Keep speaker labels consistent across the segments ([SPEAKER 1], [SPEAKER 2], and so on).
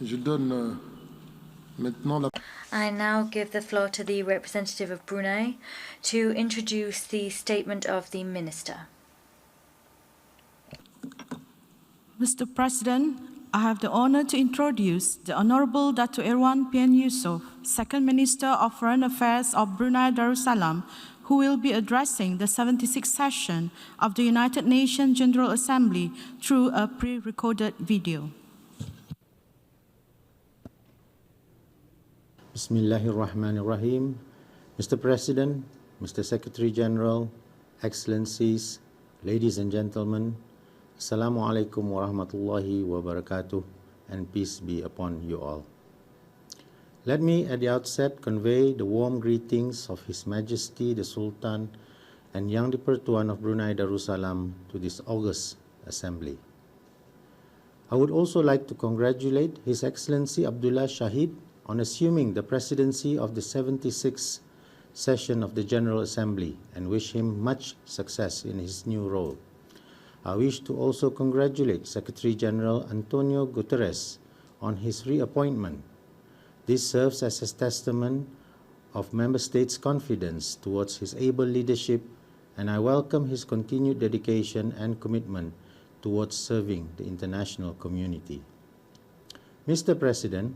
[SPEAKER 1] Je donne maintenant la...
[SPEAKER 2] I now give the floor to the representative of Brunei to introduce the statement of the Minister.
[SPEAKER 3] Mr. President, I have the honor to introduce the Honorable Dato Erywan Pehin Yusof, Second Minister of Foreign Affairs of Brunei Darussalam, who will be addressing the 76th session of the United Nations General Assembly through a pre-recorded video.
[SPEAKER 4] Bismillahirrahmanirrahim. Mr. President, Mr. Secretary General, Excellencies, ladies and gentlemen, Assalamu alaikum warahmatullahi wabarakatuh, and peace be upon you all. Let me at the outset convey the warm greetings of His Majesty the Sultan and Yang di-Pertuan of Brunei Darussalam to this august assembly. I would also like to congratulate His Excellency Abdullah Shahid on assuming the presidency of the 76th session of the General Assembly and wish him much success in his new role. I wish to also congratulate Secretary General Antonio Guterres on his reappointment. This serves as a testament of Member States' confidence towards his able leadership, and I welcome his continued dedication and commitment towards serving the international community. Mr. President,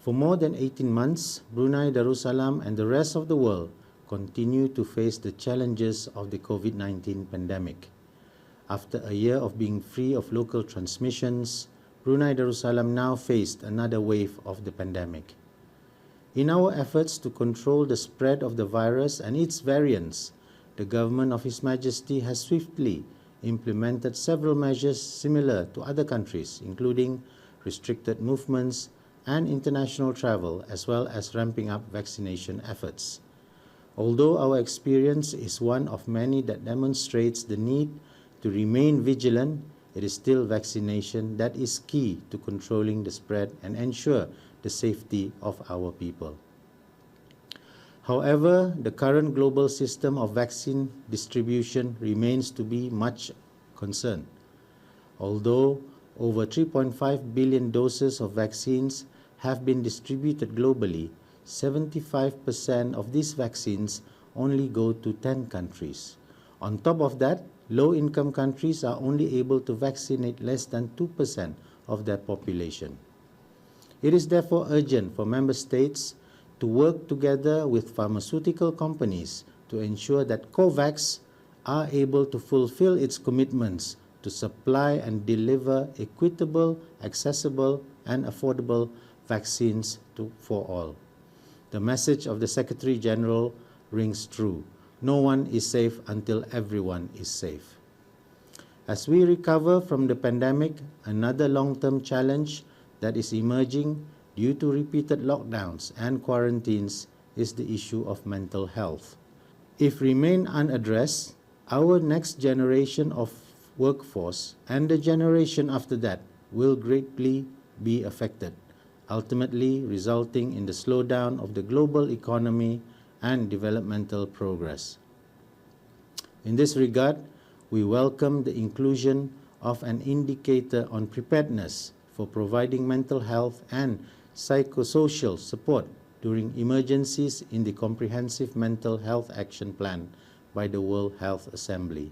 [SPEAKER 4] for more than 18 months, Brunei Darussalam and the rest of the world continue to face the challenges of the COVID-19 pandemic. After a year of being free of local transmissions, Brunei Darussalam now faced another wave of the pandemic. In our efforts to control the spread of the virus and its variants, the government of His Majesty has swiftly implemented several measures similar to other countries, including restricted movements and international travel, as well as ramping up vaccination efforts. Although our experience is one of many that demonstrates the need to remain vigilant, it is still vaccination that is key to controlling the spread and ensure the safety of our people. However, the current global system of vaccine distribution remains to be much concern. Although over 3.5 billion doses of vaccines have been distributed globally, 75% of these vaccines only go to 10 countries. On top of that, low-income countries are only able to vaccinate less than 2% of their population. It is therefore urgent for Member States to work together with pharmaceutical companies to ensure that COVAX are able to fulfill its commitments to supply and deliver equitable, accessible, and affordable vaccines for all. The message of the Secretary General rings true. No one is safe until everyone is safe. As we recover from the pandemic, another long-term challenge that is emerging due to repeated lockdowns and quarantines is the issue of mental health. If remain unaddressed, our next generation of workforce and the generation after that will greatly be affected, ultimately resulting in the slowdown of the global economy and developmental progress. In this regard, we welcome the inclusion of an indicator on preparedness for providing mental health and psychosocial support during emergencies in the Comprehensive Mental Health Action Plan by the World Health Assembly.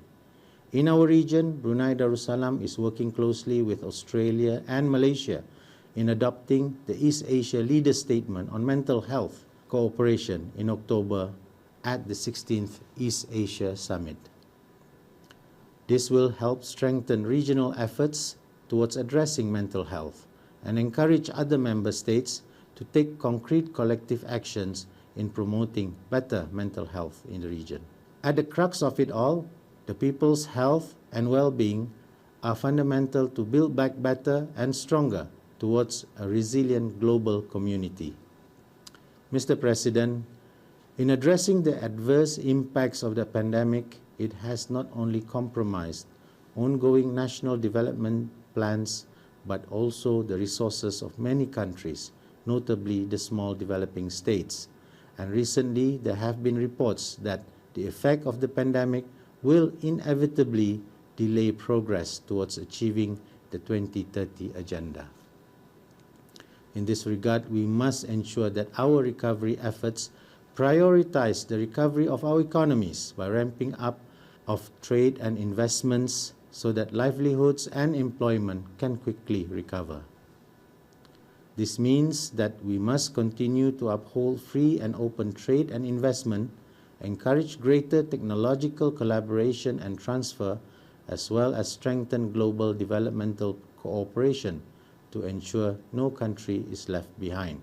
[SPEAKER 4] In our region, Brunei Darussalam is working closely with Australia and Malaysia in adopting the East Asia Leader Statement on Mental Health Cooperation in October at the 16th East Asia Summit. This will help strengthen regional efforts towards addressing mental health and encourage other member states to take concrete collective actions in promoting better mental health in the region. At the crux of it all, the people's health and well-being are fundamental to build back better and stronger towards a resilient global community. Mr. President, in addressing the adverse impacts of the pandemic, it has not only compromised ongoing national development plans, but also the resources of many countries, notably the small developing states. And recently, there have been reports that the effect of the pandemic will inevitably delay progress towards achieving the 2030 agenda. In this regard, we must ensure that our recovery efforts prioritize the recovery of our economies by ramping up of trade and investments so that livelihoods and employment can quickly recover. This means that we must continue to uphold free and open trade and investment, encourage greater technological collaboration and transfer, as well as strengthen global developmental cooperation to ensure no country is left behind.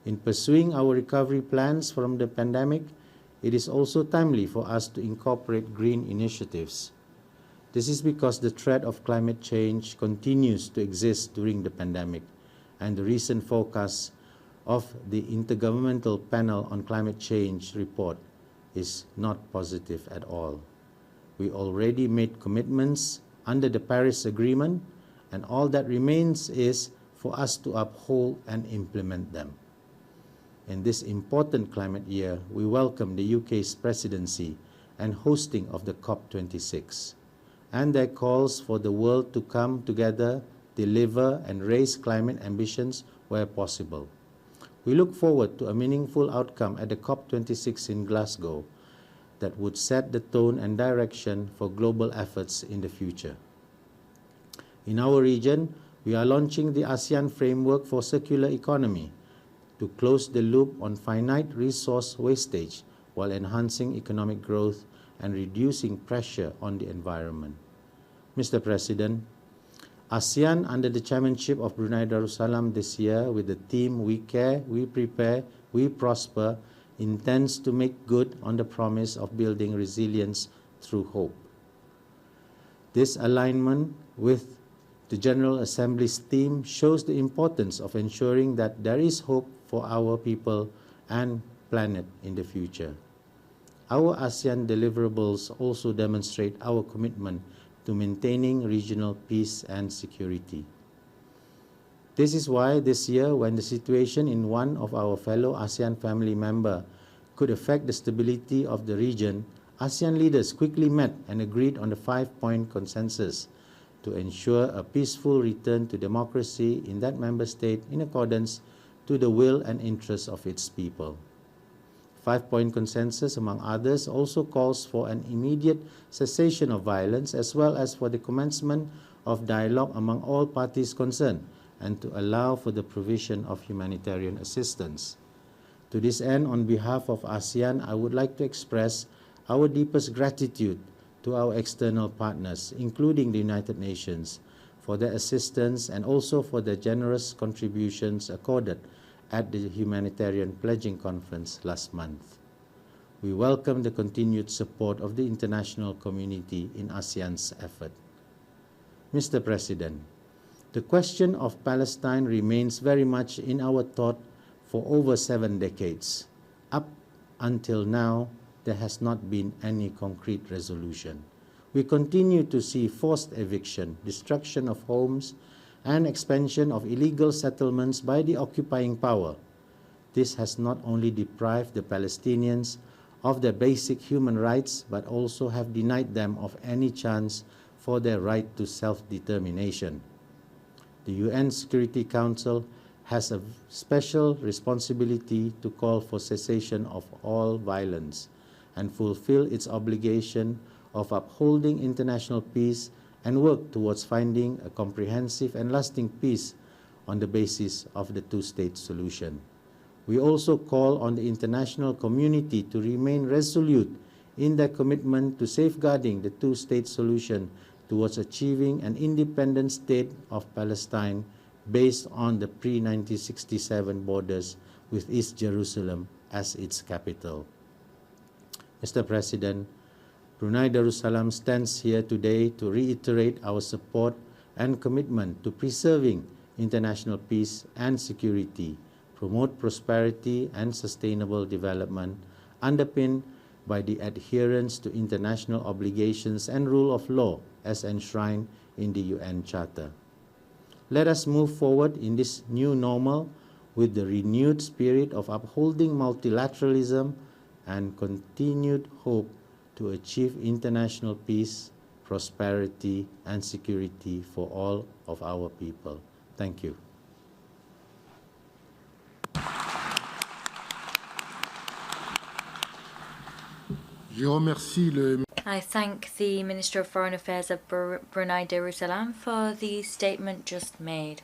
[SPEAKER 4] In pursuing our recovery plans from the pandemic, it is also timely for us to incorporate green initiatives. This is because the threat of climate change continues to exist during the pandemic, and the recent forecast of the Intergovernmental Panel on Climate Change report is not positive at all. We already made commitments under the Paris Agreement, and all that remains is for us to uphold and implement them. In this important climate year, we welcome the UK's presidency and hosting of the COP26, and their calls for the world to come together, deliver and raise climate ambitions where possible. We look forward to a meaningful outcome at the COP26 in Glasgow that would set the tone and direction for global efforts in the future. In our region, we are launching the ASEAN Framework for Circular Economy to close the loop on finite resource wastage while enhancing economic growth and reducing pressure on the environment. Mr. President, ASEAN, under the chairmanship of Brunei Darussalam this year with the theme We Care, We Prepare, We Prosper, intends to make good on the promise of building resilience through hope. This alignment with the General Assembly's theme shows the importance of ensuring that there is hope for our people and planet in the future. Our ASEAN deliverables also demonstrate our commitment to maintaining regional peace and security. This is why this year, when the situation in one of our fellow ASEAN family member could affect the stability of the region, ASEAN leaders quickly met and agreed on the 5-point consensus to ensure a peaceful return to democracy in that member state in accordance to the will and interests of its people. 5-point consensus, among others, also calls for an immediate cessation of violence as well as for the commencement of dialogue among all parties concerned and to allow for the provision of humanitarian assistance. To this end, on behalf of ASEAN, I would like to express our deepest gratitude to our external partners, including the United Nations, for their assistance and also for their generous contributions accorded at the Humanitarian Pledging Conference last month. We welcome the continued support of the international community in ASEAN's effort. Mr. President, the question of Palestine remains very much in our thought for over 7 decades. Up until now, there has not been any concrete resolution. We continue to see forced eviction, destruction of homes, and expansion of illegal settlements by the occupying power. This has not only deprived the Palestinians of their basic human rights, but also have denied them of any chance for their right to self-determination. The UN Security Council has a special responsibility to call for cessation of all violence and fulfill its obligation of upholding international peace and work towards finding a comprehensive and lasting peace on the basis of the two-state solution. We also call on the international community to remain resolute in their commitment to safeguarding the two-state solution towards achieving an independent state of Palestine based on the pre-1967 borders with East Jerusalem as its capital. Mr. President, Brunei Darussalam stands here today to reiterate our support and commitment to preserving international peace and security, promote prosperity and sustainable development, underpinned by the adherence to international obligations and rule of law as enshrined in the UN Charter. Let us move forward in this new normal with the renewed spirit of upholding multilateralism and continued hope to achieve international peace, prosperity, and security for all of our people. Thank you.
[SPEAKER 1] Je remercie le
[SPEAKER 2] I thank the Minister of Foreign Affairs of Brunei Darussalam for the statement just made.